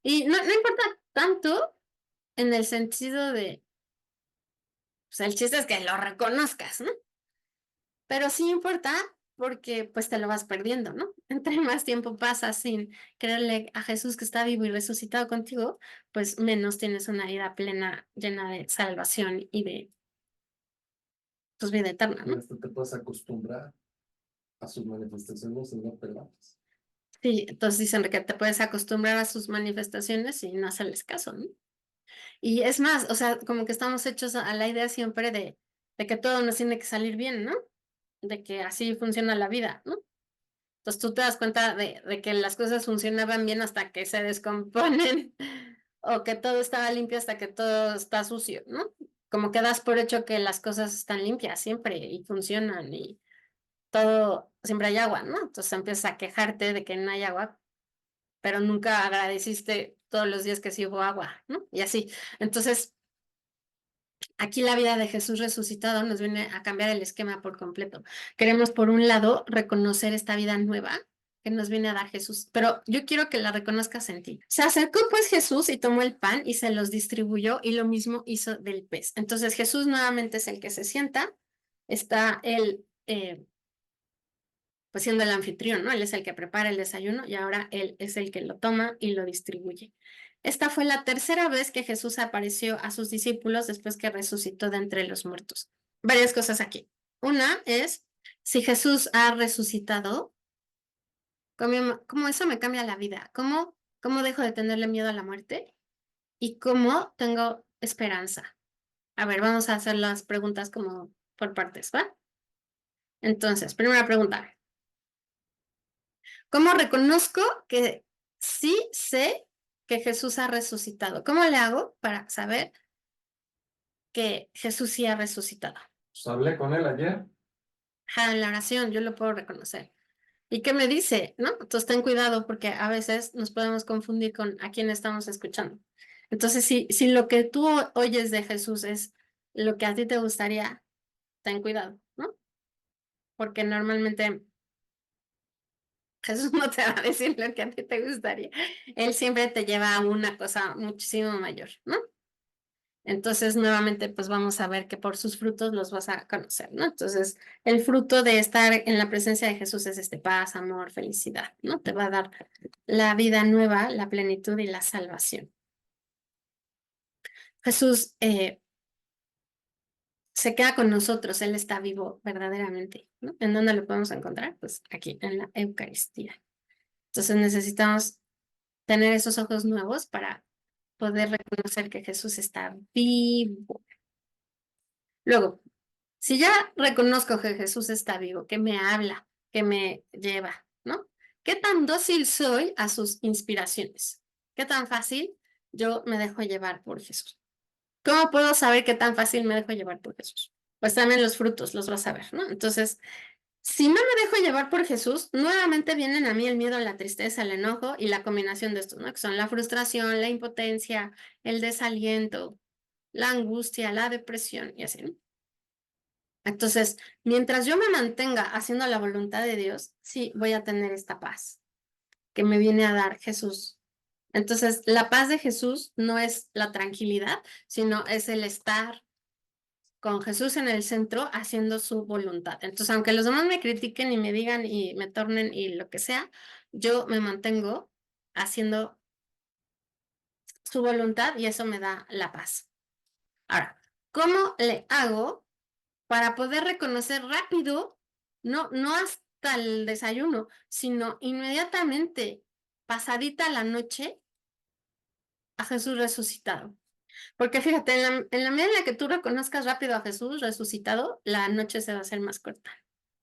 Y no importa tanto en el sentido de, pues el chiste es que lo reconozcas, ¿no? Pero sí importa porque pues te lo vas perdiendo, ¿no? Entre más tiempo pasas sin creerle a Jesús que está vivo y resucitado contigo, pues menos tienes una vida plena, llena de salvación y de pues vida eterna, ¿no? Hasta te puedes acostumbrar a sus manifestaciones y no pelarlas. Sí, entonces dicen que te puedes acostumbrar a sus manifestaciones y no hacerles caso, ¿no? Y es más, o sea, como que estamos hechos a la idea siempre de que todo nos tiene que salir bien, ¿no? De que así funciona la vida, ¿no? Entonces tú te das cuenta de que las cosas funcionaban bien hasta que se descomponen o que todo estaba limpio hasta que todo está sucio, ¿no? Como que das por hecho que las cosas están limpias siempre y funcionan y todo, siempre hay agua, ¿no? Entonces empiezas a quejarte de que no hay agua, pero nunca agradeciste todos los días que sí hubo agua, ¿no? Y así. Entonces, aquí la vida de Jesús resucitado nos viene a cambiar el esquema por completo. Queremos, por un lado, reconocer esta vida nueva que nos viene a dar Jesús, pero yo quiero que la reconozcas en ti. Se acercó pues Jesús y tomó el pan y se los distribuyó y lo mismo hizo del pez. Entonces Jesús nuevamente es el que se sienta, está él pues siendo el anfitrión, ¿no? Él es el que prepara el desayuno y ahora él es el que lo toma y lo distribuye. Esta fue la tercera vez que Jesús apareció a sus discípulos después que resucitó de entre los muertos. Varias cosas aquí. Una es, si Jesús ha resucitado, ¿cómo eso me cambia la vida? ¿Cómo dejo de tenerle miedo a la muerte? ¿Y cómo tengo esperanza? A ver, vamos a hacer las preguntas como por partes, ¿va? Entonces, primera pregunta. ¿Cómo reconozco que sí sé que Jesús ha resucitado? ¿Cómo le hago para saber que Jesús sí ha resucitado? Pues hablé con él ayer. En la oración yo lo puedo reconocer. ¿Y qué me dice? ¿No? Entonces ten cuidado porque a veces nos podemos confundir con a quién estamos escuchando. Entonces, si lo que tú oyes de Jesús es lo que a ti te gustaría, ten cuidado, ¿no? Porque normalmente Jesús no te va a decir lo que a ti te gustaría. Él siempre te lleva a una cosa muchísimo mayor, ¿no? Entonces, nuevamente, pues vamos a ver que por sus frutos los vas a conocer, ¿no? Entonces, el fruto de estar en la presencia de Jesús es este paz, amor, felicidad, ¿no? Te va a dar la vida nueva, la plenitud y la salvación. Jesús se queda con nosotros, Él está vivo verdaderamente, ¿no? ¿En dónde lo podemos encontrar? Pues aquí, en la Eucaristía. Entonces necesitamos tener esos ojos nuevos para poder reconocer que Jesús está vivo. Luego, si ya reconozco que Jesús está vivo, que me habla, que me lleva, ¿no? ¿Qué tan dócil soy a sus inspiraciones? ¿Qué tan fácil yo me dejo llevar por Jesús? ¿Cómo puedo saber qué tan fácil me dejo llevar por Jesús? Pues también los frutos los vas a ver, ¿no? Entonces, si no me dejo llevar por Jesús, nuevamente vienen a mí el miedo, la tristeza, el enojo y la combinación de estos, ¿no? Que son la frustración, la impotencia, el desaliento, la angustia, la depresión y así, ¿no? Entonces, mientras yo me mantenga haciendo la voluntad de Dios, sí voy a tener esta paz que me viene a dar Jesús. Entonces, la paz de Jesús no es la tranquilidad, sino es el estar con Jesús en el centro haciendo su voluntad. Entonces, aunque los demás me critiquen y me digan y me tornen y lo que sea, yo me mantengo haciendo su voluntad y eso me da la paz. Ahora, ¿cómo le hago para poder reconocer rápido, no hasta el desayuno, sino inmediatamente, pasadita la noche, a Jesús resucitado? Porque fíjate, en la medida en la que tú reconozcas rápido a Jesús resucitado, la noche se va a hacer más corta.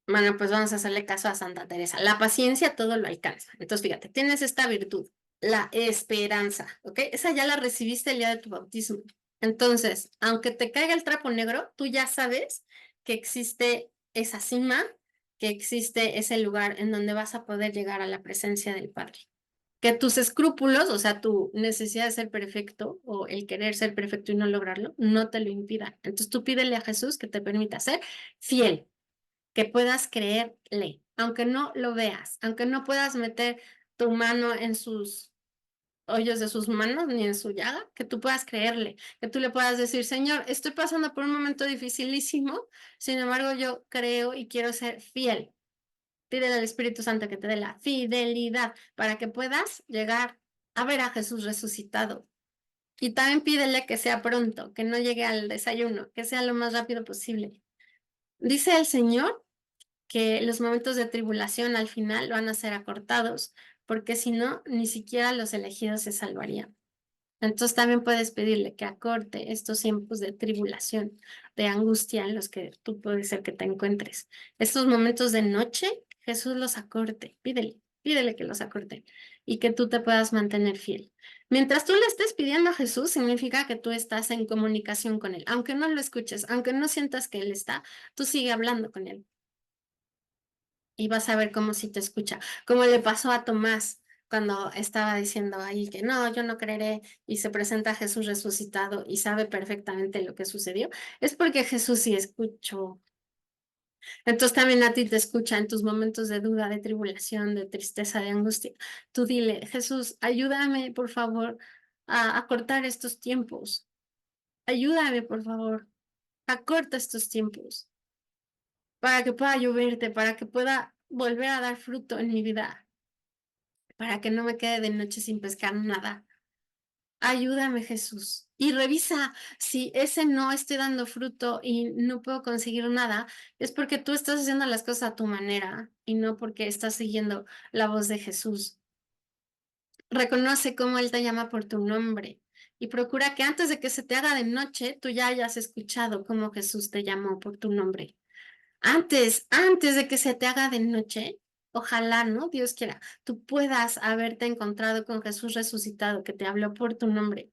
Bueno, pues vamos a hacerle caso a Santa Teresa. La paciencia todo lo alcanza. Entonces, fíjate, tienes esta virtud, la esperanza, ¿ok? Esa ya la recibiste el día de tu bautismo. Entonces, aunque te caiga el trapo negro, tú ya sabes que existe esa cima, que existe ese lugar en donde vas a poder llegar a la presencia del Padre. Que tus escrúpulos, o sea, tu necesidad de ser perfecto o el querer ser perfecto y no lograrlo, no te lo impida. Entonces tú pídele a Jesús que te permita ser fiel, que puedas creerle, aunque no lo veas, aunque no puedas meter tu mano en sus hoyos de sus manos ni en su llaga, que tú puedas creerle, que tú le puedas decir, Señor, estoy pasando por un momento dificilísimo, sin embargo yo creo y quiero ser fiel. Pídele al Espíritu Santo que te dé la fidelidad para que puedas llegar a ver a Jesús resucitado. Y también pídele que sea pronto, que no llegue al desayuno, que sea lo más rápido posible. Dice el Señor que los momentos de tribulación al final van a ser acortados, porque si no, ni siquiera los elegidos se salvarían. Entonces también puedes pedirle que acorte estos tiempos de tribulación, de angustia en los que tú puede ser que te encuentres. Estos momentos de noche, Jesús los acorte. Pídele que los acorte y que tú te puedas mantener fiel. Mientras tú le estés pidiendo a Jesús, significa que tú estás en comunicación con Él. Aunque no lo escuches, aunque no sientas que Él está, tú sigue hablando con Él y vas a ver cómo sí te escucha. Como le pasó a Tomás cuando estaba diciendo ahí que no, yo no creeré y se presenta a Jesús resucitado y sabe perfectamente lo que sucedió, es porque Jesús sí escuchó. Entonces también a ti te escucha en tus momentos de duda, de tribulación, de tristeza, de angustia. Tú dile, Jesús, ayúdame, por favor, a acortar estos tiempos. Ayúdame, por favor, acorta estos tiempos para que pueda lloverte, para que pueda volver a dar fruto en mi vida, para que no me quede de noche sin pescar nada. Ayúdame, Jesús. Y revisa si ese no estoy dando fruto y no puedo conseguir nada, es porque tú estás haciendo las cosas a tu manera y no porque estás siguiendo la voz de Jesús. Reconoce cómo Él te llama por tu nombre y procura que antes de que se te haga de noche, tú ya hayas escuchado cómo Jesús te llamó por tu nombre. Antes de que se te haga de noche, ojalá, ¿no? Dios quiera, tú puedas haberte encontrado con Jesús resucitado que te habló por tu nombre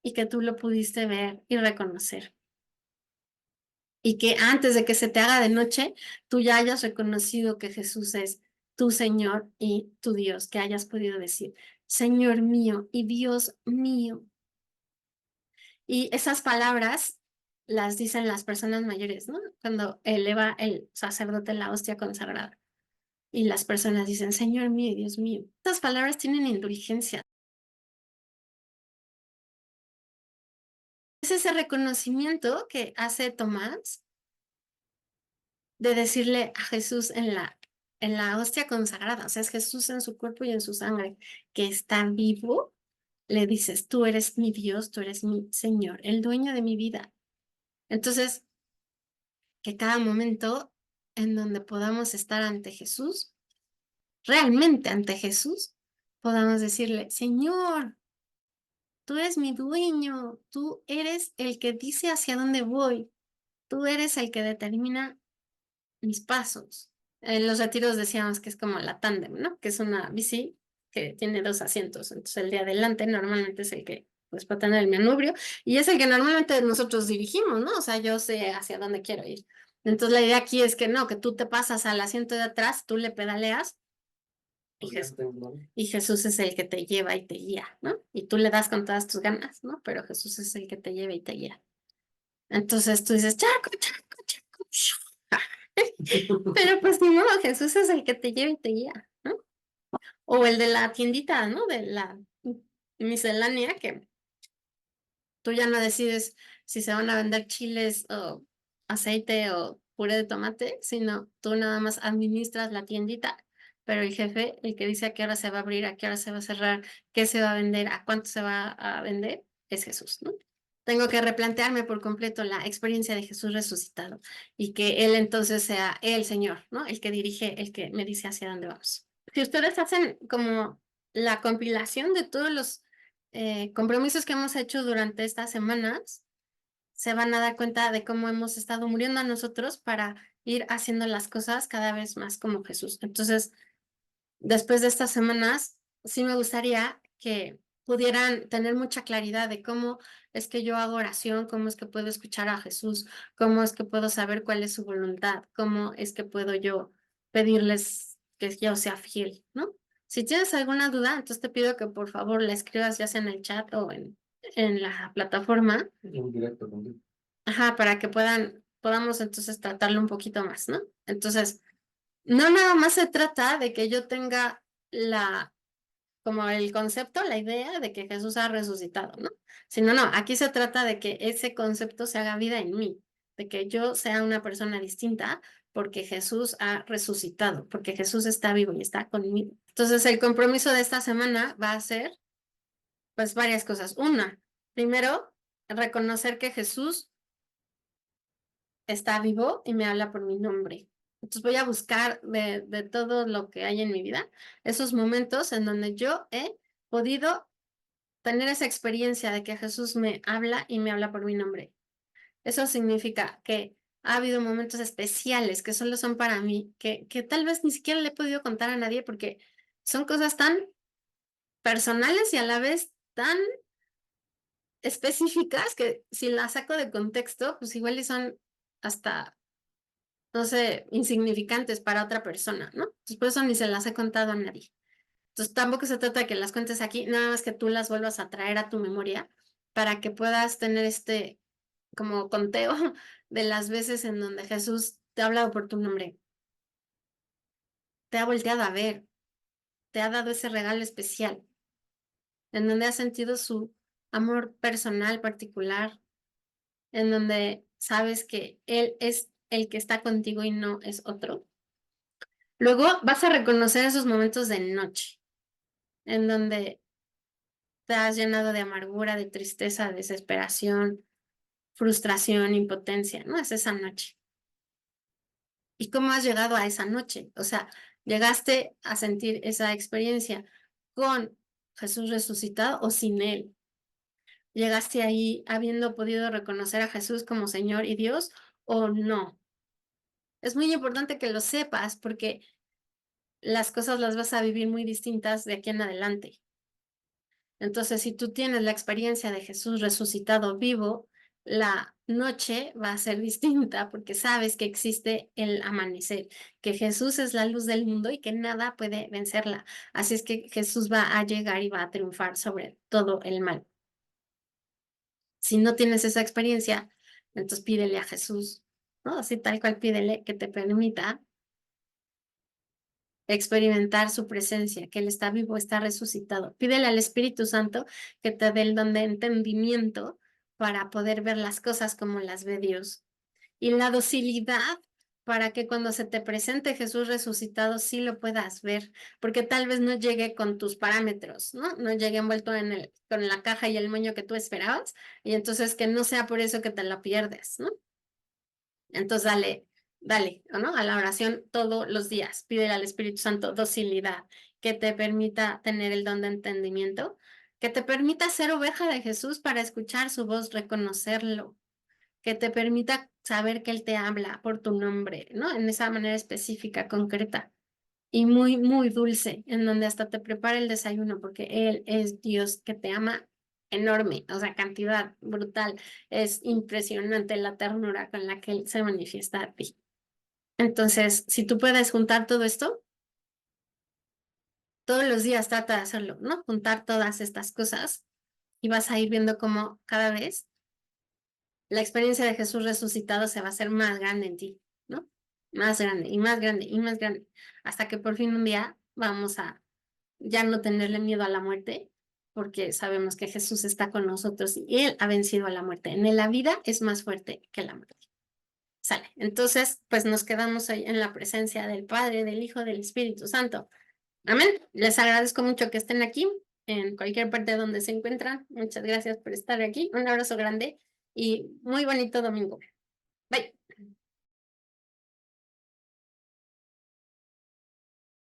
y que tú lo pudiste ver y reconocer. Y que antes de que se te haga de noche, tú ya hayas reconocido que Jesús es tu Señor y tu Dios, que hayas podido decir, Señor mío y Dios mío. Y esas palabras las dicen las personas mayores, ¿no? Cuando eleva el sacerdote la hostia consagrada. Y las personas dicen, Señor mío y Dios mío. Estas palabras tienen indulgencia. Es ese reconocimiento que hace Tomás de decirle a Jesús en la hostia consagrada, o sea, es Jesús en su cuerpo y en su sangre, que está vivo, le dices, tú eres mi Dios, tú eres mi Señor, el dueño de mi vida. Entonces, que cada momento en donde podamos estar ante Jesús, realmente ante Jesús, podamos decirle, Señor, tú eres mi dueño, tú eres el que dice hacia dónde voy, tú eres el que determina mis pasos. En los retiros decíamos que es como la tándem, ¿no? Que es una bici que tiene 2 asientos. Entonces el de adelante normalmente es el que pues puede tener el manubrio y es el que normalmente nosotros dirigimos, ¿no? O sea, yo sé hacia dónde quiero ir. Entonces la idea aquí es que no, que tú te pasas al asiento de atrás, tú le pedaleas y, y Jesús es el que te lleva y te guía, ¿no? Y tú le das con todas tus ganas, ¿no? Pero Jesús es el que te lleva y te guía. Entonces tú dices, chaco, chaco, chaco. Pero pues ni modo, Jesús es el que te lleva y te guía, ¿no? O el de la tiendita, ¿no? De la miscelánea, que tú ya no decides si se van a vender chiles o aceite o puré de tomate, sino tú nada más administras la tiendita, pero el jefe, el que dice a qué hora se va a abrir, a qué hora se va a cerrar, qué se va a vender, a cuánto se va a vender, es Jesús, ¿no? Tengo que replantearme por completo la experiencia de Jesús resucitado y que Él entonces sea el Señor, ¿no? El que dirige, el que me dice hacia dónde vamos. Si ustedes hacen como la compilación de todos los compromisos que hemos hecho durante estas semanas, se van a dar cuenta de cómo hemos estado muriendo a nosotros para ir haciendo las cosas cada vez más como Jesús. Entonces, después de estas semanas, sí me gustaría que pudieran tener mucha claridad de cómo es que yo hago oración, cómo es que puedo escuchar a Jesús, cómo es que puedo saber cuál es su voluntad, cómo es que puedo yo pedirles que yo sea fiel, ¿no? Si tienes alguna duda, entonces te pido que por favor la escribas ya sea en el chat o en la plataforma. En directo contigo. Ajá, para que podamos entonces tratarlo un poquito más, ¿no? Entonces, no nada más se trata de que yo tenga como el concepto, la idea de que Jesús ha resucitado, ¿no? Sino, no, aquí se trata de que ese concepto se haga vida en mí, de que yo sea una persona distinta porque Jesús ha resucitado, porque Jesús está vivo y está conmigo. Entonces, el compromiso de esta semana va a ser, pues, varias cosas. Una, primero, reconocer que Jesús está vivo y me habla por mi nombre. Entonces voy a buscar de todo lo que hay en mi vida, esos momentos en donde yo he podido tener esa experiencia de que Jesús me habla y me habla por mi nombre. Eso significa que ha habido momentos especiales que solo son para mí, que tal vez ni siquiera le he podido contar a nadie porque son cosas tan personales y a la vez tan específicas que si las saco de contexto, pues igual y son hasta no sé, insignificantes para otra persona, ¿no? Entonces, por eso ni se las he contado a nadie. Entonces, tampoco se trata de que las cuentes aquí, nada más que tú las vuelvas a traer a tu memoria para que puedas tener este como conteo de las veces en donde Jesús te ha hablado por tu nombre, te ha volteado a ver, te ha dado ese regalo especial, en donde has sentido su amor personal particular, en donde sabes que Él es el que está contigo y no es otro. Luego vas a reconocer esos momentos de noche, en donde te has llenado de amargura, de tristeza, de desesperación, frustración, impotencia, ¿no? Es esa noche. ¿Y cómo has llegado a esa noche? O sea, llegaste a sentir esa experiencia con Jesús resucitado o sin él. ¿Llegaste ahí habiendo podido reconocer a Jesús como Señor y Dios o no? Es muy importante que lo sepas porque las cosas las vas a vivir muy distintas de aquí en adelante. Entonces, si tú tienes la experiencia de Jesús resucitado vivo, la noche va a ser distinta porque sabes que existe el amanecer, que Jesús es la luz del mundo y que nada puede vencerla. Así es que Jesús va a llegar y va a triunfar sobre todo el mal. Si no tienes esa experiencia, entonces pídele a Jesús, ¿no? Así tal cual pídele que te permita experimentar su presencia, que Él está vivo, está resucitado. Pídele al Espíritu Santo que te dé el don de entendimiento para poder ver las cosas como las ve Dios. Y la docilidad para que cuando se te presente Jesús resucitado sí lo puedas ver, porque tal vez no llegue con tus parámetros, ¿no? No llegue envuelto con la caja y el moño que tú esperabas, y entonces que no sea por eso que te lo pierdes, ¿no? Entonces dale, ¿o no? A la oración todos los días. Pídele al Espíritu Santo docilidad, que te permita tener el don de entendimiento, que te permita ser oveja de Jesús para escuchar su voz, reconocerlo, que te permita saber que Él te habla por tu nombre, ¿no? En esa manera específica, concreta y muy, muy dulce, en donde hasta te prepara el desayuno, porque Él es Dios que te ama enorme, o sea, cantidad brutal. Es impresionante la ternura con la que Él se manifiesta a ti. Entonces, si tú puedes juntar todo esto, todos los días trata de hacerlo, ¿no? Juntar todas estas cosas y vas a ir viendo cómo cada vez la experiencia de Jesús resucitado se va a hacer más grande en ti, ¿no? Más grande y más grande y más grande, hasta que por fin un día vamos a ya no tenerle miedo a la muerte, porque sabemos que Jesús está con nosotros y Él ha vencido a la muerte. En él la vida es más fuerte que la muerte. Sale. Entonces, pues nos quedamos hoy en la presencia del Padre, del Hijo, del Espíritu Santo. Amén. Les agradezco mucho que estén aquí, en cualquier parte donde se encuentran. Muchas gracias por estar aquí. Un abrazo grande y muy bonito domingo.